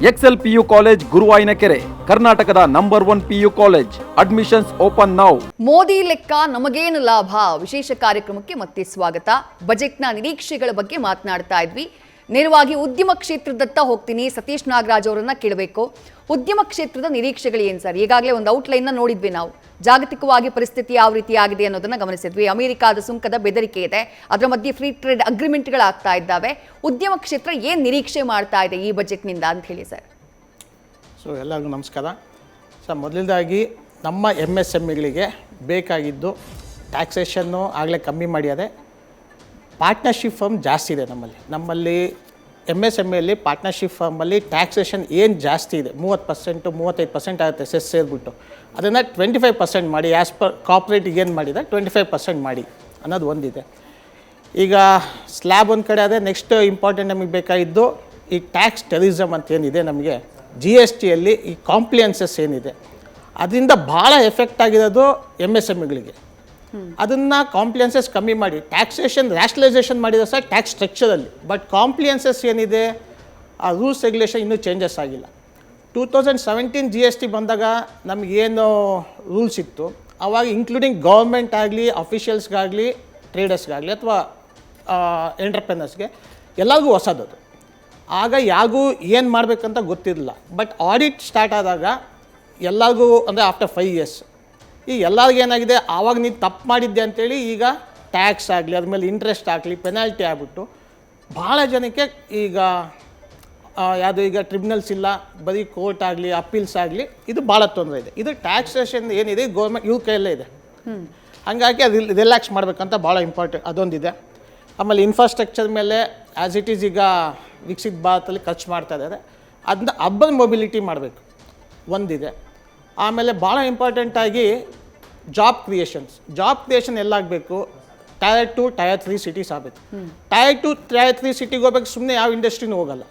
Excel PU college ಗುರುವಾಯಿನಕೆರೆ, ಕರ್ನಾಟಕದ number 1 PU college. Admissions open now. Modi ಲೆಕ್ಕ ನಮಗೇನು ಲಾಭ ವಿಶೇಷ ಕಾರ್ಯಕ್ರಮಕ್ಕೆ ಮತ್ತೆ ಸ್ವಾಗತ. ಬಜೆಟ್ನ ನಿರೀಕ್ಷೆಗಳ ಬಗ್ಗೆ ಮಾತನಾಡ್ತಾ ಇದ್ವಿ. ನೇರವಾಗಿ ಉದ್ಯಮ ಕ್ಷೇತ್ರದತ್ತ ಹೋಗ್ತೀನಿ. ಸತೀಶ್ ನಾಗರಾಜ್ ಅವರನ್ನ ಕೇಳಬೇಕು. ಉದ್ಯಮ ಕ್ಷೇತ್ರದ ನಿರೀಕ್ಷೆಗಳು ಏನು ಸರ್? ಈಗಾಗಲೇ ಒಂದು ಔಟ್ಲೈನ್ ನೋಡಿದ್ವಿ ನಾವು. ಜಾಗತಿಕವಾಗಿ ಪರಿಸ್ಥಿತಿ ಯಾವ ರೀತಿ ಆಗಿದೆ ಅನ್ನೋದನ್ನ ಗಮನಿಸಿದ್ವಿ. ಅಮೆರಿಕಾದ ಸುಂಕದ ಬೆದರಿಕೆ ಇದೆ, ಅದರ ಮಧ್ಯೆ ಫ್ರೀ ಟ್ರೇಡ್ ಅಗ್ರಿಮೆಂಟ್ಗಳಾಗ್ತಾ ಇದ್ದಾವೆ. ಉದ್ಯಮ ಕ್ಷೇತ್ರ ಏನು ನಿರೀಕ್ಷೆ ಮಾಡ್ತಾ ಇದೆ ಈ ಬಜೆಟ್ನಿಂದ ಅಂತ ಹೇಳಿ ಸರ್. ಸೊ ಎಲ್ಲರಿಗೂ ನಮಸ್ಕಾರ ಸರ್. ಮೊದಲನೇದಾಗಿ ನಮ್ಮ MSMEಗಳಿಗೆ ಬೇಕಾಗಿದ್ದು ಟ್ಯಾಕ್ಸೇಷನ್ನು ಆಗಲೇ ಕಮ್ಮಿ ಮಾಡಿದೆ. ಪಾರ್ಟ್ನರ್ಶಿಪ್ ಫರ್ಮ್ ಜಾಸ್ತಿ ಇದೆ ನಮ್ಮಲ್ಲಿ MSMEಯಲ್ಲಿ ಪಾರ್ಟ್ನರ್ಶಿಪ್ ಫರ್ಮಲ್ಲಿ ಟ್ಯಾಕ್ಸೇಷನ್ ಏನು ಜಾಸ್ತಿ ಇದೆ, 30% 35% ಆಗುತ್ತೆ ಸೆಸ್ ಸೇರಿಬಿಟ್ಟು. ಅದನ್ನು 25% ಮಾಡಿ, ಆ್ಯಸ್ ಪರ್ ಕಾರ್ಪೊರೇಟಿಗೆ ಏನು ಮಾಡಿದೆ 25% ಮಾಡಿ ಅನ್ನೋದು ಒಂದಿದೆ. ಈಗ ಸ್ಲ್ಯಾಬ್ ಒಂದು ಕಡೆ ಅದೇ. ನೆಕ್ಸ್ಟ್ ಇಂಪಾರ್ಟೆಂಟ್ ನಮಗೆ ಬೇಕಾಗಿದ್ದು ಈ ಟ್ಯಾಕ್ಸ್ ಟೆರರಿಸಮ್ ಅಂತ ಏನಿದೆ, ನಮಗೆ GSTಯಲ್ಲಿ ಈ ಕಾಂಪ್ಲಿಯನ್ಸಸ್ ಏನಿದೆ ಅದರಿಂದ ಭಾಳ ಎಫೆಕ್ಟ್ ಆಗಿರೋದು MSMEಗಳಿಗೆ. ಅದನ್ನು ಕಾಂಪ್ಲಿಯನ್ಸಸ್ ಕಮ್ಮಿ ಮಾಡಿ ಟ್ಯಾಕ್ಸೇಷನ್ ರ್ಯಾಷನಲೈಸೇಷನ್ ಮಾಡಿದ್ರೆ ಸರ್ ಟ್ಯಾಕ್ಸ್ ಸ್ಟ್ರಕ್ಚರಲ್ಲಿ. ಬಟ್ ಕಾಂಪ್ಲಿಯನ್ಸಸ್ ಏನಿದೆ ಆ ರೂಲ್ಸ್ ರೆಗ್ಯುಲೇಷನ್ ಇನ್ನೂ ಚೇಂಜಸ್ ಆಗಿಲ್ಲ. 2017 GST ಬಂದಾಗ ನಮಗೇನು ರೂಲ್ಸ್ ಇತ್ತು ಆವಾಗ ಇನ್ಕ್ಲೂಡಿಂಗ್ ಗೌರ್ಮೆಂಟ್ ಆಗಲಿ, ಅಫಿಷಿಯಲ್ಸ್ಗಾಗಲಿ, ಟ್ರೇಡರ್ಸ್ಗಾಗಲಿ ಅಥವಾ ಎಂಟರ್ಪ್ರೆನರ್ಸ್ಗೆ ಎಲ್ಲರಿಗೂ ಹೊಸದದು. ಆಗ ಯಾರಿಗೂ ಏನು ಮಾಡಬೇಕಂತ ಗೊತ್ತಿರಲಿಲ್ಲ. ಬಟ್ ಆಡಿಟ್ ಸ್ಟಾರ್ಟ್ ಆದಾಗ ಎಲ್ಲರಿಗೂ ಅಂದರೆ ಆಫ್ಟರ್ 5 years ಈಗ ಎಲ್ಲರಿಗೂ ಏನಾಗಿದೆ, ಆವಾಗ ನೀನು ತಪ್ಪು ಮಾಡಿದ್ದೆ ಅಂತೇಳಿ ಈಗ ಟ್ಯಾಕ್ಸ್ ಆಗಲಿ, ಅದ್ರ ಮೇಲೆ ಇಂಟ್ರೆಸ್ಟ್ ಆಗಲಿ, ಪೆನಾಲ್ಟಿ ಆಗಿಬಿಟ್ಟು ಭಾಳ ಜನಕ್ಕೆ ಈಗ ಯಾವುದು ಈಗ ಟ್ರಿಬ್ಯುನಲ್ಸ್ ಇಲ್ಲ, ಬರೀ ಕೋರ್ಟ್ ಆಗಲಿ, ಅಪೀಲ್ಸ್ ಆಗಲಿ, ಇದು ಭಾಳ ತೊಂದರೆ ಇದೆ. ಇದು ಟ್ಯಾಕ್ಸೇಷನ್ ಏನಿದೆ ಗೌರ್ಮೆಂಟ್ ಇವ್ರ ಕೈಯಲ್ಲೇ ಇದೆ. ಹಾಗಾಗಿ ಅದು ರಿಲ್ಯಾಕ್ಸ್ ಮಾಡಬೇಕಂತ ಭಾಳ ಇಂಪಾರ್ಟೆಂಟ್ ಅದೊಂದಿದೆ. ಆಮೇಲೆ ಇನ್ಫ್ರಾಸ್ಟ್ರಕ್ಚರ್ ಮೇಲೆ ಆ್ಯಸ್ ಇಟ್ ಈಸ್ ಈಗ ವಿಕಸಿತ ಭಾರತದಲ್ಲಿ ಖರ್ಚು ಮಾಡ್ತಾ ಇದ್ದಾರೆ. ಅದನ್ನ ಅರ್ಬನ್ ಮೊಬಿಲಿಟಿ ಮಾಡಬೇಕು ಒಂದಿದೆ. ಆಮೇಲೆ ಭಾಳ ಇಂಪಾರ್ಟೆಂಟಾಗಿ ಜಾಬ್ ಕ್ರಿಯೇಷನ್ ಎಲ್ಲಾಗಬೇಕು, Tier 2 Tier 3 ಸಿಟೀಸ್ ಆಗಬೇಕು. Tier 2 Tier 3 ಸಿಟಿಗೆ ಹೋಗ್ಬೇಕು, ಸುಮ್ಮನೆ ಯಾವ ಇಂಡಸ್ಟ್ರಿನೂ ಹೋಗಲ್ಲ.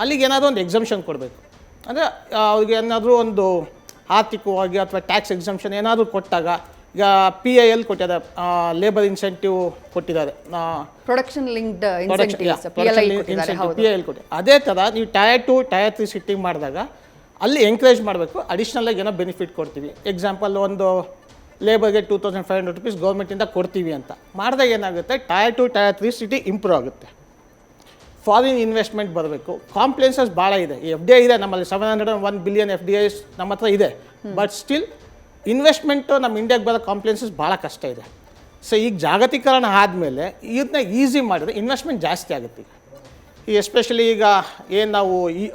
ಅಲ್ಲಿಗೆ ಏನಾದರೂ ಒಂದು ಎಕ್ಸಮ್ಷನ್ ಕೊಡಬೇಕು. ಅಂದರೆ ಅವ್ರಿಗೆ ಏನಾದರೂ ಒಂದು ಆರ್ಥಿಕವಾಗಿ ಅಥವಾ ಟ್ಯಾಕ್ಸ್ ಎಕ್ಸಮ್ಷನ್ ಏನಾದರೂ ಕೊಟ್ಟಾಗ, ಈಗ PIL ಕೊಟ್ಟಿದ್ದಾರೆ, ಲೇಬರ್ ಇನ್ಸೆಂಟಿವ್ ಕೊಟ್ಟಿದ್ದಾರೆ, ಪ್ರೊಡಕ್ಷನ್ ಲಿಂಕ್ಡ್ PIL ಕೊಟ್ಟಿದ್ದಾರೆ. ಅದೇ ಥರ ನೀವು Tier 2 Tier 3 ಸಿಟಿಗೆ ಮಾಡಿದಾಗ ಅಲ್ಲಿ ಎಂಕರೇಜ್ ಮಾಡಬೇಕು. ಅಡಿಷ್ನಲಾಗಿ ಏನೋ ಬೆನಿಫಿಟ್ ಕೊಡ್ತೀವಿ. ಎಕ್ಸಾಂಪಲ್ ಒಂದು ಲೇಬರ್ಗೆ 2500 rupees ಗೌರ್ಮೆಂಟಿಂದ ಕೊಡ್ತೀವಿ ಅಂತ ಮಾಡಿದಾಗ ಏನಾಗುತ್ತೆ, Tier 2 Tier 3 ಸಿಟಿ ಇಂಪ್ರೂವ್ ಆಗುತ್ತೆ. ಫಾರಿನ್ ಇನ್ವೆಸ್ಟ್ಮೆಂಟ್ ಬರಬೇಕು. ಕಾಂಪ್ಲಿಯನ್ಸಸ್ ಭಾಳ ಇದೆ. ಈ FDI ಇದೆ ನಮ್ಮಲ್ಲಿ, 701 billion FDIs ನಮ್ಮ ಹತ್ರ ಇದೆ. ಬಟ್ ಸ್ಟಿಲ್ ಇನ್ವೆಸ್ಟ್ಮೆಂಟು ನಮ್ಮ ಇಂಡಿಯಾಗೆ ಬರೋ ಕಾಂಪ್ಲಿಯನ್ಸಸ್ ಭಾಳ ಕಷ್ಟ ಇದೆ. ಸೊ ಈಗ ಜಾಗತೀಕರಣ ಆದಮೇಲೆ ಇದನ್ನ ಈಸಿ ಮಾಡಿದ್ರೆ ಇನ್ವೆಸ್ಟ್ಮೆಂಟ್ ಜಾಸ್ತಿ ಆಗುತ್ತೆ. ಈಗ ಎಸ್ಪೆಷಲಿ ಈಗ ಏನು ನಾವು ಈ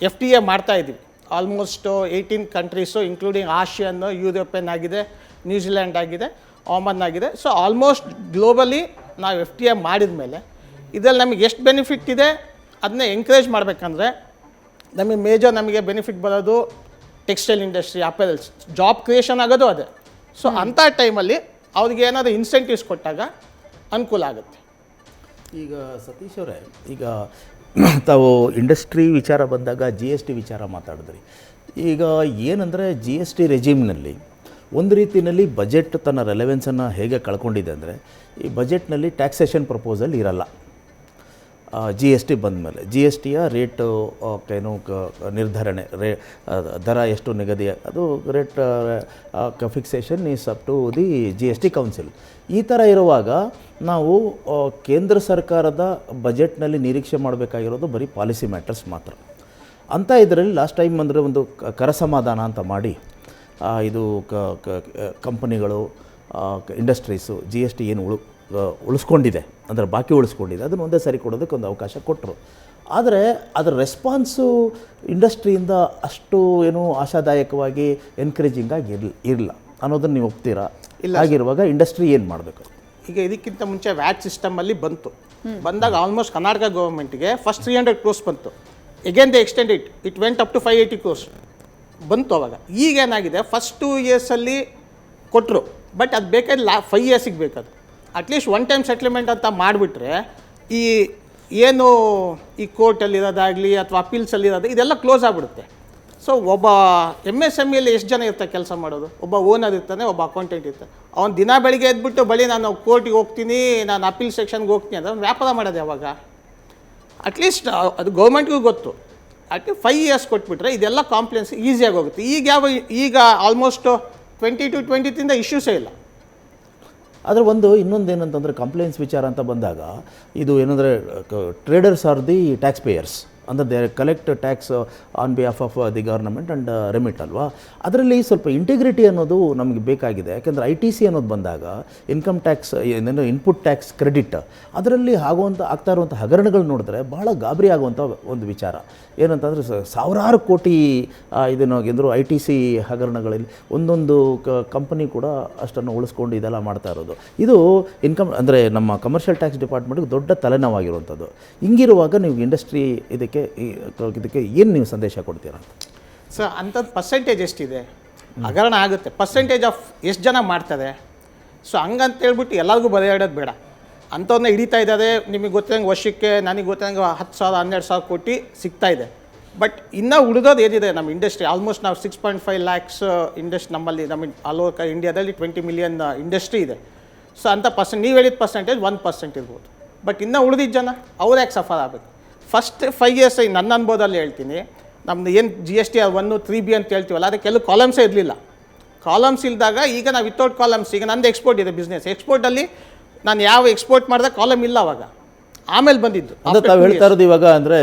FTA ಮಾಡ್ತಾ ಇದ್ದೀವಿ, almost 18 countries including ASEAN, European ಆಗಿದೆ, ನ್ಯೂಜಿಲ್ಯಾಂಡ್ ಆಗಿದೆ, ಒಮನ್ ಆಗಿದೆ. ಸೊ ಆಲ್ಮೋಸ್ಟ್ ಗ್ಲೋಬಲಿ ನಾವು FTA ಮಾಡಿದ ಮೇಲೆ ಇದರಲ್ಲಿ ನಮಗೆ ಎಷ್ಟು ಬೆನಿಫಿಟ್ ಇದೆ ಅದನ್ನ ಎಂಕರೇಜ್ ಮಾಡಬೇಕಂದ್ರೆ ನಮಗೆ ಬೆನಿಫಿಟ್ ಬರೋದು ಟೆಕ್ಸ್ಟೈಲ್ ಇಂಡಸ್ಟ್ರಿ, ಅಪೆರಲ್ಸ್, ಜಾಬ್ ಕ್ರಿಯೇಷನ್ ಆಗೋದು ಅದೇ. ಸೊ ಅಂಥ ಟೈಮಲ್ಲಿ ಅವ್ರಿಗೆ ಏನಾದರೂ ಇನ್ಸೆಂಟಿವ್ಸ್ ಕೊಟ್ಟಾಗ ಅನುಕೂಲ ಆಗುತ್ತೆ. ಈಗ ಸತೀಶ್ ಅವರೇ, ಈಗ ತಾವು ಇಂಡಸ್ಟ್ರಿ ವಿಚಾರ ಬಂದಾಗ GST ವಿಚಾರ ಮಾತಾಡಿದ್ರಿ. ಈಗ ಏನಂದರೆ GST ರೆಜಿಮ್ನಲ್ಲಿ ಒಂದು ರೀತಿಯಲ್ಲಿ ಬಜೆಟ್ ತನ್ನ ರೆಲೆವೆನ್ಸನ್ನು ಹೇಗೆ ಕಳ್ಕೊಂಡಿದೆ ಅಂದರೆ, ಈ ಬಜೆಟ್ನಲ್ಲಿ ಟ್ಯಾಕ್ಸೇಷನ್ ಪ್ರಪೋಸಲ್ ಇರಲ್ಲ. GST ಬಂದ ಮೇಲೆ GSTಯ ರೇಟು ಏನು ನಿರ್ಧರಣೆ, ದರ ಎಷ್ಟು ನಿಗದಿ, ಅದು rate fixation is up to the GST council. ಈ ಥರ ಇರುವಾಗ ನಾವು ಕೇಂದ್ರ ಸರ್ಕಾರದ ಬಜೆಟ್ನಲ್ಲಿ ನಿರೀಕ್ಷೆ ಮಾಡಬೇಕಾಗಿರೋದು ಬರೀ ಪಾಲಿಸಿ ಮ್ಯಾಟರ್ಸ್ ಮಾತ್ರ. ಅಂಥ ಇದರಲ್ಲಿ ಲಾಸ್ಟ್ ಟೈಮ್ ಅಂದರೆ ಒಂದು ಕರಸಮಾಧಾನ ಅಂತ ಮಾಡಿ ಇದು ಕಂಪನಿಗಳು, ಇಂಡಸ್ಟ್ರೀಸು GST ಏನು ಉಳಿಸ್ಕೊಂಡಿದೆ ಅಂದರೆ ಬಾಕಿ ಉಳಿಸ್ಕೊಂಡಿದೆ ಅದನ್ನು ಒಂದೇ ಸರಿ ಕೊಡೋದಕ್ಕೆ ಒಂದು ಅವಕಾಶ ಕೊಟ್ಟರು. ಆದರೆ ಅದರ ರೆಸ್ಪಾನ್ಸು ಇಂಡಸ್ಟ್ರಿಯಿಂದ ಅಷ್ಟು ಏನು ಆಶಾದಾಯಕವಾಗಿ ಎನ್ಕರೇಜಿಂಗಾಗಿ ಇರಲ್ಲ ಅನ್ನೋದನ್ನು ನೀವು ಒಪ್ತೀರಾ? ಇಲ್ಲ. ಆಗಿರುವಾಗ ಇಂಡಸ್ಟ್ರಿ ಏನು ಮಾಡಬೇಕು? ಈಗ ಇದಕ್ಕಿಂತ ಮುಂಚೆ ವ್ಯಾಟ್ ಸಿಸ್ಟಮಲ್ಲಿ ಬಂದಾಗ ಆಲ್ಮೋಸ್ಟ್ ಕರ್ನಾಟಕ ಗೌರ್ಮೆಂಟ್ಗೆ ಫಸ್ಟ್ 300 crores ಬಂತು. Again they extend it went up to 580 crores ಬಂತು ಅವಾಗ. ಈಗೇನಾಗಿದೆ, ಫಸ್ಟ್ 2 yearsಲ್ಲಿ ಕೊಟ್ಟರು, ಬಟ್ ಅದು ಬೇಕಾದ್ರೆ 5 yearsಗೆ ಬೇಕದು. ಅಟ್ಲೀಸ್ಟ್ ಒನ್ ಟೈಮ್ ಸೆಟ್ಲ್ಮೆಂಟ್ ಅಂತ ಮಾಡಿಬಿಟ್ರೆ ಈ ಏನು ಈ ಕೋರ್ಟಲ್ಲಿರೋದಾಗಲಿ ಅಥವಾ ಅಪೀಲ್ಸಲ್ಲಿರೋದು ಇದೆಲ್ಲ ಕ್ಲೋಸ್ ಆಗಿಬಿಡುತ್ತೆ. ಸೊ ಒಬ್ಬ MSMEಯಲ್ಲಿ ಎಷ್ಟು ಜನ ಇರ್ತಾರೆ ಕೆಲಸ ಮಾಡೋದು? ಒಬ್ಬ ಓನರ್ ಇರ್ತಾನೆ, ಒಬ್ಬ ಅಕೌಂಟೆಂಟ್ ಇರ್ತಾನೆ. ಅವ್ನು ದಿನ ಬೆಳಿಗ್ಗೆ ಎದ್ಬಿಟ್ಟು ನಾನು ಕೋರ್ಟಿಗೆ ಹೋಗ್ತೀನಿ, ನಾನು ಅಪೀಲ್ ಸೆಕ್ಷನ್ಗೆ ಹೋಗ್ತೀನಿ ಅಂತ ವ್ಯಾಪಾರ ಮಾಡೋದು ಯಾವಾಗ? ಅಟ್ಲೀಸ್ಟ್ ಅದು ಗೌರ್ಮೆಂಟ್ಗೂ ಗೊತ್ತು, ಅದಕ್ಕೆ 5 ಇಯರ್ಸ್ ಕೊಟ್ಬಿಟ್ರೆ ಇದೆಲ್ಲ ಕಾಂಪ್ಲೇನ್ಸ್ ಈಸಿಯಾಗಿ ಹೋಗುತ್ತೆ. ಈಗ ಆಲ್ಮೋಸ್ಟ್ 20 to 23 ಇಶ್ಯೂಸೇ ಇಲ್ಲ. ಆದರೆ ಇನ್ನೊಂದು ಏನಂತಂದರೆ ಕಂಪ್ಲೇಂಟ್ಸ್ ವಿಚಾರ ಅಂತ ಬಂದಾಗ ಇದು ಏನಂದರೆ traders are the tax payers, ಅಂದರೆ they collect tax on behalf of the government and remit ಅಲ್ವಾ. ಅದರಲ್ಲಿ ಸ್ವಲ್ಪ ಇಂಟಿಗ್ರಿಟಿ ಅನ್ನೋದು ನಮಗೆ ಬೇಕಾಗಿದೆ. ಯಾಕೆಂದರೆ ITC ಅನ್ನೋದು ಬಂದಾಗ ಇನ್ಕಮ್ ಟ್ಯಾಕ್ಸ್ ಏನೇನು ಇನ್ಪುಟ್ ಟ್ಯಾಕ್ಸ್ ಕ್ರೆಡಿಟ್, ಅದರಲ್ಲಿ ಆಗ್ತಾ ಇರುವಂಥ ಹಗರಣಗಳು ನೋಡಿದ್ರೆ ಭಾಳ ಗಾಬರಿ ಆಗುವಂಥ ಒಂದು ವಿಚಾರ ಏನಂತಂದರೆ ಸಾವಿರಾರು ಕೋಟಿ ಇದೇನಾಗಿದ್ರು ITC ಹಗರಣಗಳಲ್ಲಿ ಒಂದೊಂದು ಕಂಪನಿ ಕೂಡ ಅಷ್ಟನ್ನು ಉಳಿಸ್ಕೊಂಡು ಇದೆಲ್ಲ ಮಾಡ್ತಾ ಇರೋದು. ಇದು ಇನ್ಕಮ್ ಅಂದರೆ ನಮ್ಮ ಕಮರ್ಷಿಯಲ್ ಟ್ಯಾಕ್ಸ್ ಡಿಪಾರ್ಟ್ಮೆಂಟ್ಗೆ ದೊಡ್ಡ ತಲೆನೋವಾಗಿರುವಂಥದ್ದು. ಹಿಂಗಿರುವಾಗ ನೀವು ಇಂಡಸ್ಟ್ರಿ ಇದಕ್ಕೆ ಏನು ನೀವು ಸಂದೇಶ ಕೊಡ್ತೀರಾ? ಸರ್, ಅಂಥದ್ದು ಪರ್ಸೆಂಟೇಜ್ ಎಷ್ಟಿದೆ? ಹಗರಣ ಆಗುತ್ತೆ, ಪರ್ಸೆಂಟೇಜ್ ಆಫ್ ಎಷ್ಟು ಜನ ಮಾಡ್ತಾರೆ. ಸೊ ಹಂಗಂತ ಹೇಳ್ಬಿಟ್ಟು ಎಲ್ಲರಿಗೂ ಬರೆಯಾಡೋದು ಬೇಡ. ಅಂಥವ್ರನ್ನ ಹಿಡಿತಾ ಇದ್ದಾರೆ. ನಿಮಗೆ ಗೊತ್ತಿರಂಗೆ ವರ್ಷಕ್ಕೆ ನನಗೆ ಗೊತ್ತಿರಂಗೆ 10,000 12,000 ಕೋಟಿ ಸಿಗ್ತಾ ಇದೆ. ಬಟ್ ಇನ್ನೂ ಉಳಿದೋದು ಏನಿದೆ ನಮ್ಮ ಇಂಡಸ್ಟ್ರಿ, ಆಲ್ಮೋಸ್ಟ್ ನಾವು 6.5 lakhs ಇಂಡಸ್ಟ್ರಿ ನಮ್ಮಲ್ಲಿ, ನಮ್ಮ ಆಲ್ ಓವರ್ ಇಂಡಿಯಾದಲ್ಲಿ 20 million ಇಂಡಸ್ಟ್ರಿ ಇದೆ. ಸೊ ಅಂಥ ನೀವು ಹೇಳಿದ ಪರ್ಸೆಂಟೇಜ್ 1% ಇರ್ಬೋದು. ಬಟ್ ಇನ್ನೂ ಉಳಿದಿದ್ದ ಜನ ಅವ್ರು ಯಾಕೆ ಸಫರ್ ಆಗಬೇಕು? ಫಸ್ಟ್ 5 years ನನ್ನ ಅನುಭವದಲ್ಲಿ ಹೇಳ್ತೀನಿ, ನಮ್ಮದು ಏನು GST 1 3B ಅಂತ ಹೇಳ್ತೀವಲ್ಲ, ಅದಕ್ಕೆ ಕೆಲವು ಕಾಲಮ್ಸೇ ಇರಲಿಲ್ಲ. ಕಾಲಮ್ಸ್ ಇಲ್ದಾಗ ಈಗ ನಾವು ವಿತೌಟ್ ಕಾಲಮ್ಸ್, ಈಗ ನಂದು ಎಕ್ಸ್ಪೋರ್ಟ್ ಇದೆ ಬಿಸ್ನೆಸ್, ಎಕ್ಸ್ಪೋರ್ಟಲ್ಲಿ ನಾನು ಯಾವ ಎಕ್ಸ್ಪೋರ್ಟ್ ಮಾಡಿದಾಗ ಕಾಲಮ್ ಇಲ್ಲ ಅವಾಗ, ಆಮೇಲೆ ಬಂದಿದ್ದು. ಅಂದರೆ ತಾವು ಹೇಳ್ತಾ ಇರೋದು ಇವಾಗ ಅಂದರೆ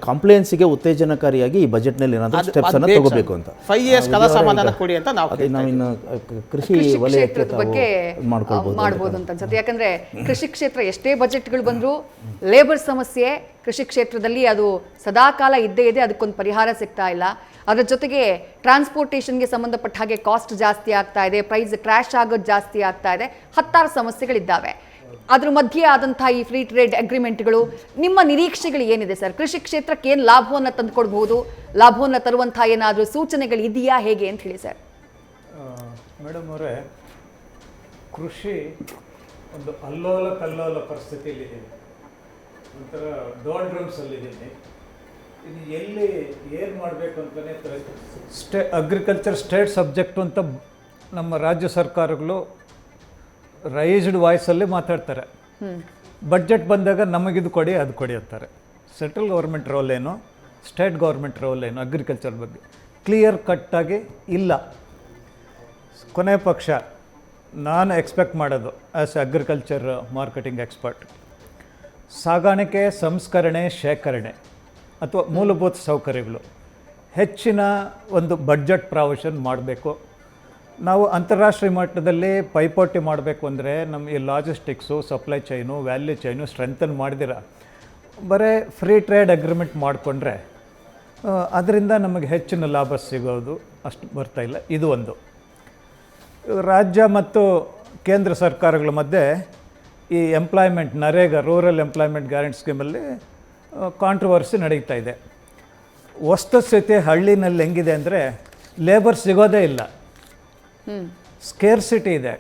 ಕಂಪ್ಲೇಂಟ್ಸ್ಗೆ ಉತ್ತೇಜನಕಾರಿಯಾಗಿ ಈ ಬಜೆಟ್ನಲ್ಲಿ ಏನಾದರೂ ಸ್ಟೆಪ್ಸನ್ನು ತಗೋಬೇಕು ಅಂತ. 5 years ಕಲಾ ಸಮಾಧಾನ ಕೊಡಿ ಅಂತ ನಾವಿನ್ನು ಕೃಷಿ ಕ್ಷೇತ್ರದ ಬಗ್ಗೆ ಮಾಡ್ಬೋದು ಅಂತ ಅನ್ಸುತ್ತೆ. ಯಾಕಂದ್ರೆ ಕೃಷಿ ಕ್ಷೇತ್ರ ಎಷ್ಟೇ ಬಜೆಟ್ಗಳು ಬಂದರೂ ಲೇಬರ್ ಸಮಸ್ಯೆ ಕೃಷಿ ಕ್ಷೇತ್ರದಲ್ಲಿ ಅದು ಸದಾಕಾಲ ಇದ್ದೇ ಇದೆ, ಅದಕ್ಕೊಂದು ಪರಿಹಾರ ಸಿಗ್ತಾ ಇಲ್ಲ. ಅದರ ಜೊತೆಗೆ ಟ್ರಾನ್ಸ್ಪೋರ್ಟೇಷನ್ಗೆ ಸಂಬಂಧಪಟ್ಟ ಹಾಗೆ ಕಾಸ್ಟ್ ಜಾಸ್ತಿ ಆಗ್ತಾ ಇದೆ, ಪ್ರೈಸ್ ಕ್ರ್ಯಾಶ್ ಆಗೋದು ಜಾಸ್ತಿ ಆಗ್ತಾ ಇದೆ, ಹತ್ತಾರು ಸಮಸ್ಯೆಗಳಿದ್ದಾವೆ. ಅದ್ರ ಮಧ್ಯೆ ಆದಂತಹ ಈ ಫ್ರೀ ಟ್ರೇಡ್ ಅಗ್ರಿಮೆಂಟ್ಗಳು, ನಿಮ್ಮ ನಿರೀಕ್ಷೆಗಳು ಏನಿದೆ ಸರ್? ಕೃಷಿ ಕ್ಷೇತ್ರಕ್ಕೆ ಏನು ಲಾಭವನ್ನು ತಂದುಕೊಡ್ಬಹುದು, ಲಾಭವನ್ನು ತರುವಂತಹ ಏನಾದರೂ ಸೂಚನೆಗಳು ಇದೆಯಾ, ಹೇಗೆ ಅಂತ ಹೇಳಿ ಸರ್? ಮೇಡಮ್ ಅವರೇ, ಕೃಷಿ ಒಂದು ಅಲ್ಲೋಲ ಕಲ್ಲೋಲ ಪರಿಸ್ಥಿತಿಯಲ್ಲಿದೆ, ಒಂಥರ ಡೋಲ್ಡ್ರಮ್ಸಲ್ಲಿದ್ದೀನಿ. ಇದು ಎಲ್ಲಿ ಏನು ಮಾಡಬೇಕು ಅಂತಲೇ ಅಗ್ರಿಕಲ್ಚರ್ ಸ್ಟೇಟ್ ಸಬ್ಜೆಕ್ಟು ಅಂತ ನಮ್ಮ ರಾಜ್ಯ ಸರ್ಕಾರಗಳು ರೈಸ್ಡ್ ವಾಯ್ಸಲ್ಲಿ ಮಾತಾಡ್ತಾರೆ. ಬಡ್ಜೆಟ್ ಬಂದಾಗ ನಮಗಿದು ಕೊಡಿ ಅದು ಕೊಡಿ ಅಂತಾರೆ. ಸೆಂಟ್ರಲ್ ಗೌರ್ಮೆಂಟ್ ರೋಲ್ ಏನು, ಸ್ಟೇಟ್ ಗೌರ್ಮೆಂಟ್ ರೋಲ್ ಏನು ಅಗ್ರಿಕಲ್ಚರ್ ಬಗ್ಗೆ ಕ್ಲಿಯರ್ ಕಟ್ಟಾಗಿ ಇಲ್ಲ. ಕೊನೆಯ ಪಕ್ಷ ನಾನು ಎಕ್ಸ್ಪೆಕ್ಟ್ ಮಾಡೋದು ಆ್ಯಸ್ ಅಗ್ರಿಕಲ್ಚರ್ ಮಾರ್ಕೆಟಿಂಗ್ ಎಕ್ಸ್ಪರ್ಟ್, ಸಾಗಾಣಿಕೆ, ಸಂಸ್ಕರಣೆ, ಶೇಖರಣೆ ಅಥವಾ ಮೂಲಭೂತ ಸೌಕರ್ಯಗಳು ಹೆಚ್ಚಿನ ಒಂದು ಬಡ್ಜೆಟ್ ಪ್ರಾವಿಷನ್ ಮಾಡಬೇಕು. ನಾವು ಅಂತಾರಾಷ್ಟ್ರೀಯ ಮಟ್ಟದಲ್ಲಿ ಪೈಪೋಟಿ ಮಾಡಬೇಕು ಅಂದರೆ ನಮ್ಮ ಈ logistics, supply chain, value chain strengthen ಮಾಡಿದಿರ ಬರೀ ಫ್ರೀ ಟ್ರೇಡ್ ಅಗ್ರಿಮೆಂಟ್ ಮಾಡಿಕೊಂಡ್ರೆ ಅದರಿಂದ ನಮಗೆ ಹೆಚ್ಚಿನ ಲಾಭ ಸಿಗೋದು ಅಷ್ಟು ಬರ್ತಾಯಿಲ್ಲ. ಇದು ಒಂದು. ರಾಜ್ಯ ಮತ್ತು ಕೇಂದ್ರ ಸರ್ಕಾರಗಳ ಮಧ್ಯೆ ಈ employment, NREGA rural employment guarantee ಸ್ಕೀಮಲ್ಲಿ ಕಾಂಟ್ರವರ್ಸಿ ನಡೀತಾ ಇದೆ. ವಸ್ತುಸ್ಥಿತಿ ಹಳ್ಳಿನಲ್ಲಿ ಹೆಂಗಿದೆ ಅಂದರೆ ಲೇಬರ್ ಸಿಗೋದೇ ಇಲ್ಲ, ಸ್ಕೇರ್ಸಿಟಿ ಇದೆ.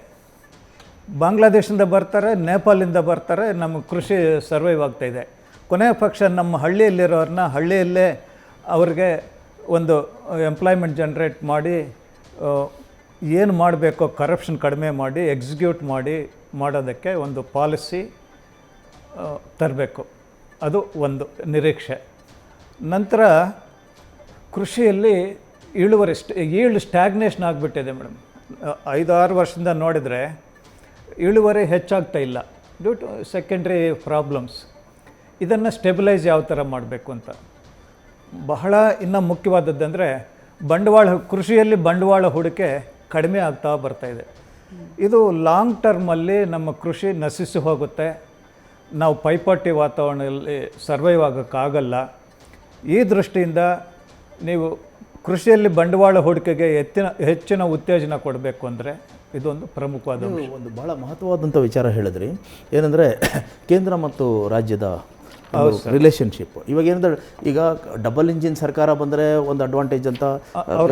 ಬಾಂಗ್ಲಾದೇಶದಿಂದ ಬರ್ತಾರೆ, ನೇಪಾಳಿಂದ ಬರ್ತಾರೆ, ನಮ್ಮ ಕೃಷಿ ಸರ್ವೈವ್ ಆಗ್ತಾಯಿದೆ. ಕೊನೆಯ ಪಕ್ಷ ನಮ್ಮ ಹಳ್ಳಿಯಲ್ಲಿರೋರನ್ನ ಹಳ್ಳಿಯಲ್ಲೇ ಅವ್ರಿಗೆ ಒಂದು ಎಂಪ್ಲಾಯ್ಮೆಂಟ್ ಜನ್ರೇಟ್ ಮಾಡಿ ಏನು ಮಾಡಬೇಕೋ ಕರಪ್ಷನ್ ಕಡಿಮೆ ಮಾಡಿ ಎಕ್ಸಿಕ್ಯೂಟ್ ಮಾಡೋದಕ್ಕೆ ಒಂದು ಪಾಲಿಸಿ ತರಬೇಕು. ಅದು ಒಂದು ನಿರೀಕ್ಷೆ. ನಂತರ ಕೃಷಿಯಲ್ಲಿ ಈಲ್ಡ್ ಸ್ಟ್ಯಾಗ್ನೇಷನ್ ಆಗಿಬಿಟ್ಟಿದೆ ಮೇಡಮ್. 5-6 ವರ್ಷದಿಂದ ನೋಡಿದರೆ ಇಳುವರಿ ಹೆಚ್ಚಾಗ್ತಾ ಇಲ್ಲ ಡ್ಯೂ ಟು ಸೆಕೆಂಡ್ರಿ ಪ್ರಾಬ್ಲಮ್ಸ್. ಇದನ್ನು ಸ್ಟೆಬಿಲೈಸ್ ಯಾವ ಥರ ಮಾಡಬೇಕು ಅಂತ ಬಹಳ ಇನ್ನೂ ಮುಖ್ಯವಾದದ್ದಂದರೆ ಕೃಷಿಯಲ್ಲಿ ಬಂಡವಾಳ ಹೂಡಿಕೆ ಕಡಿಮೆ ಆಗ್ತಾ ಬರ್ತಾಯಿದೆ. ಇದು ಲಾಂಗ್ ಟರ್ಮಲ್ಲಿ ನಮ್ಮ ಕೃಷಿ ನಶಿಸಿ ಹೋಗುತ್ತೆ. ನಾವು ಪೈಪೋಟಿ ವಾತಾವರಣದಲ್ಲಿ ಸರ್ವೈವ್ ಆಗೋಕ್ಕಾಗಲ್ಲ. ಈ ದೃಷ್ಟಿಯಿಂದ ನೀವು ಕೃಷಿಯಲ್ಲಿ ಬಂಡವಾಳ ಹೂಡಿಕೆಗೆ ಹೆಚ್ಚಿನ ಉತ್ತೇಜನ ಕೊಡಬೇಕು ಅಂದರೆ ಇದೊಂದು ಪ್ರಮುಖವಾದ ಒಂದು ಬಹಳ ಮಹತ್ವವಾದಂಥ ವಿಚಾರ ಹೇಳಿದ್ರಿ. ಏನಂದರೆ ಕೇಂದ್ರ ಮತ್ತು ರಾಜ್ಯದ ರಿಲೇಷನ್ಶಿಪ್ ಇವಾಗ ಏನಂದ್ರೆ, ಈಗ ಡಬಲ್ ಇಂಜಿನ್ ಸರ್ಕಾರ ಬಂದರೆ ಒಂದು ಅಡ್ವಾಂಟೇಜ್ ಅಂತ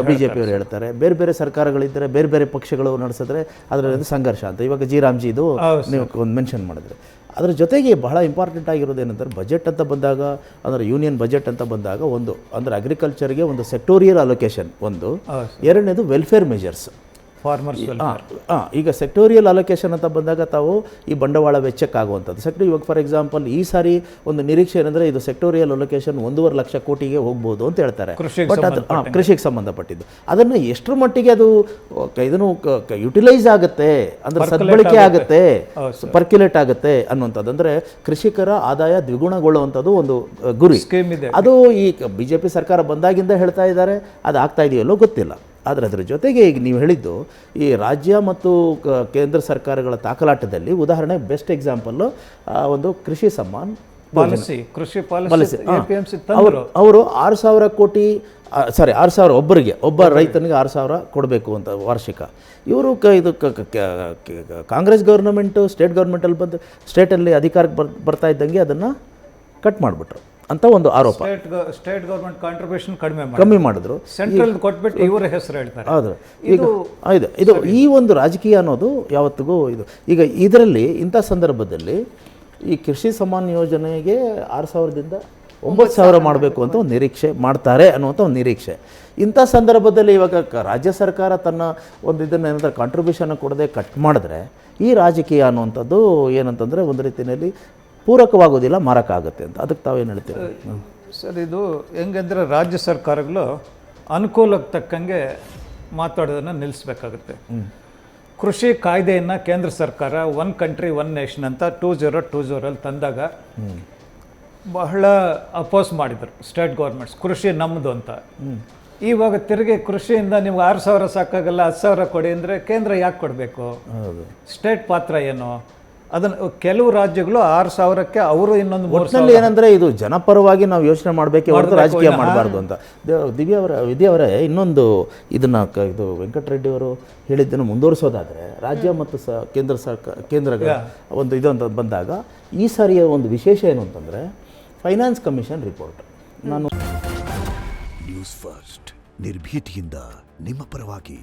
BJP ಅವರು ಹೇಳ್ತಾರೆ. ಬೇರೆ ಬೇರೆ ಸರ್ಕಾರಗಳಿದ್ದರೆ ಬೇರೆ ಬೇರೆ ಪಕ್ಷಗಳು ನಡೆಸಿದ್ರೆ ಅದರಲ್ಲಿ ಸಂಘರ್ಷ ಅಂತ. ಇವಾಗ ಜಿ.ರಾಮ್ಜಿದು ನೀವು ಒಂದು ಮೆನ್ಷನ್ ಮಾಡಿದ್ರೆ, ಅದರ ಜೊತೆಗೆ ಬಹಳ ಇಂಪಾರ್ಟೆಂಟ್ ಆಗಿರೋದು ಏನಂದರೆ ಬಜೆಟ್ ಅಂತ ಬಂದಾಗ, ಅಂದರೆ ಯೂನಿಯನ್ ಬಜೆಟ್ ಅಂತ ಬಂದಾಗ ಅಂದರೆ ಅಗ್ರಿಕಲ್ಚರ್ಗೆ ಒಂದು ಸೆಕ್ಟೋರಿಯಲ್ ಅಲೋಕೇಶನ್ ಒಂದು, ಎರಡನೇದು ವೆಲ್ಫೇರ್ ಮೆಜರ್ಸ್ ಫಾರ್ಮರ್ಸ್ ಈಗ ಸೆಕ್ಟೋರಿಯಲ್ ಅಲೋಕೇಶನ್ ಅಂತ ಬಂದಾಗ ತಾವು ಈ ಬಂಡವಾಳ ವೆಚ್ಚಕ್ಕಾಗುವಂಥದ್ದು ಇವಾಗ ಫಾರ್ ಎಕ್ಸಾಂಪಲ್ ಈ ಸಾರಿ ಒಂದು ನಿರೀಕ್ಷೆ ಏನಂದರೆ ಇದು ಸೆಕ್ಟೋರಿಯಲ್ ಅಲೋಕೇಶನ್ 1.5 ಲಕ್ಷ ಕೋಟಿಗೆ ಹೋಗ್ಬೋದು ಅಂತ ಹೇಳ್ತಾರೆ. ಬಟ್ ಅದು ಕೃಷಿಗೆ ಸಂಬಂಧಪಟ್ಟಿದ್ದು ಅದನ್ನು ಎಷ್ಟರ ಮಟ್ಟಿಗೆ ಅದು ಇದನ್ನು ಯುಟಿಲೈಸ್ ಆಗುತ್ತೆ ಅಂದರೆ ಸದ್ಬಳಕೆ ಆಗುತ್ತೆ, ಪರ್ಕ್ಯುಲೇಟ್ ಆಗುತ್ತೆ ಅನ್ನುವಂಥದ್ದು, ಅಂದರೆ ಕೃಷಿಕರ ಆದಾಯ ದ್ವಿಗುಣಗೊಳ್ಳುವಂಥದ್ದು ಒಂದು ಗುರಿ. ಅದು ಈ BJP ಸರ್ಕಾರ ಬಂದಾಗಿಂದ ಹೇಳ್ತಾ ಇದ್ದಾರೆ, ಅದು ಆಗ್ತಾ ಇದೆಯಲ್ಲೋ ಗೊತ್ತಿಲ್ಲ. ಆದರೆ ಅದರ ಜೊತೆಗೆ ಈಗ ನೀವು ಹೇಳಿದ್ದು ಈ ರಾಜ್ಯ ಮತ್ತು ಕೇಂದ್ರ ಸರ್ಕಾರಗಳ ತಾಕಲಾಟದಲ್ಲಿ ಉದಾಹರಣೆ ಬೆಸ್ಟ್ ಎಕ್ಸಾಂಪಲ್ಲು ಒಂದು ಕೃಷಿ ಸಮ್ಮಾನ್ ಪಾಲಿಸಿ, ಕೃಷಿ ಪಾಲಿಸಿ ಅವರು 6,000 ಕೋಟಿ 6,000 ಒಬ್ಬ ರೈತನಿಗೆ 6,000 ಕೊಡಬೇಕು ಅಂತ ವಾರ್ಷಿಕ. ಇವರು ಇದು ಕಾಂಗ್ರೆಸ್ ಗೌರ್ಮೆಂಟು ಸ್ಟೇಟ್ ಗೌರ್ಮೆಂಟಲ್ಲಿ ಬಂದು ಸ್ಟೇಟಲ್ಲಿ ಅಧಿಕಾರಕ್ಕೆ ಬರ್ತಾ ಇದ್ದಂಗೆ ಅದನ್ನು ಕಟ್ ಮಾಡಿಬಿಟ್ರು ಅಂತ ಒಂದು ಆರೋಪ. ಸ್ಟೇಟ್ ಗೌರ್ಮೆಂಟ್ ಕಾಂಟ್ರಿಬ್ಯೂಷನ್ ಕಮ್ಮಿ ಮಾಡಿದ್ರು, ಸೆಂಟ್ರಲ್ ಕೊಟ್ಬಿಟ್ಟು ಇವರ ಹೆಸರು ಹೇಳ್ತಾರೆ. ಹೌದು. ಇದು ಈ ಒಂದು ರಾಜಕೀಯ ಅನ್ನೋದು ಯಾವತ್ತಿಗೂ ಇದು. ಈಗ ಇದರಲ್ಲಿ ಇಂಥ ಸಂದರ್ಭದಲ್ಲಿ ಈ ಕೃಷಿ ಸಮ್ಮಾನ್ ಯೋಜನೆಗೆ 6,000ದಿಂದ 9,000 ಮಾಡಬೇಕು ಅಂತ ಒಂದು ನಿರೀಕ್ಷೆ ಮಾಡ್ತಾರೆ ಅನ್ನುವಂಥ ಒಂದು ನಿರೀಕ್ಷೆ. ಇಂಥ ಸಂದರ್ಭದಲ್ಲಿ ಇವಾಗ ರಾಜ್ಯ ಸರ್ಕಾರ ತನ್ನ ಒಂದು ಇದನ್ನು ಏನಾದರೂ ಕಾಂಟ್ರಿಬ್ಯೂಷನ್ ಕೊಡದೆ ಕಟ್ ಮಾಡಿದ್ರೆ ಈ ರಾಜಕೀಯ ಅನ್ನುವಂಥದ್ದು ಏನಂತಂದರೆ ಒಂದು ರೀತಿಯಲ್ಲಿ ಪೂರಕವಾಗೋದಿಲ್ಲ, ಮಾರಕ್ಕಾಗುತ್ತೆ ಅಂತ. ಅದಕ್ಕೆ ತಾವೇನು ಹೇಳ್ತೀವಿ ಸರ್? ಇದು ಹೆಂಗಂದರೆ ರಾಜ್ಯ ಸರ್ಕಾರಗಳು ಅನುಕೂಲಕ್ಕೆ ತಕ್ಕಂಗೆ ಮಾತಾಡೋದನ್ನು ನಿಲ್ಲಿಸ್ಬೇಕಾಗುತ್ತೆ. ಕೃಷಿ ಕಾಯ್ದೆಯನ್ನು ಕೇಂದ್ರ ಸರ್ಕಾರ 1 ಕಂಟ್ರಿ 1 ನೇಷನ್ ಅಂತ 2020 ತಂದಾಗ ಬಹಳ ಅಪೋಸ್ ಮಾಡಿದರು ಸ್ಟೇಟ್ ಗೌರ್ಮೆಂಟ್ಸ್, ಕೃಷಿ ನಮ್ಮದು ಅಂತ. ಇವಾಗ ತಿರುಗಿ ಕೃಷಿಯಿಂದ ನೀವು 6,000 ಸಾಕಾಗಲ್ಲ, 10,000 ಕೊಡಿ ಅಂದರೆ ಕೇಂದ್ರ ಯಾಕೆ ಕೊಡಬೇಕು? ಸ್ಟೇಟ್ ಪಾತ್ರ ಏನು? ಅದನ್ನು ಕೆಲವು ರಾಜ್ಯಗಳು 6,000ಕ್ಕೆ ಅವರು ಇನ್ನೊಂದು 3,000. ಏನಂದರೆ ಇದು ಜನಪರವಾಗಿ ನಾವು ಯೋಚನೆ ಮಾಡಬೇಕೆ ಹೊರತು ರಾಜಕೀಯ ಮಾಡಬಾರ್ದು ಅಂತ. ವಿದ್ಯಾ ಅವರೇ ಇನ್ನೊಂದು ಇದನ್ನು ಇದು ವೆಂಕಟರೆಡ್ಡಿ ಅವರು ಹೇಳಿದ್ದನ್ನು ಮುಂದುವರಿಸೋದಾದರೆ ರಾಜ್ಯ ಮತ್ತು ಕೇಂದ್ರಗಳ ಒಂದು ಇದು ಅಂತ ಬಂದಾಗ ಈ ಸಾರಿಯ ಒಂದು ವಿಶೇಷ ಏನು ಅಂತಂದರೆ finance commission report. News first ನಿರ್ಭೀತಿಯಿಂದ ನಿಮ್ಮ ಪರವಾಗಿ.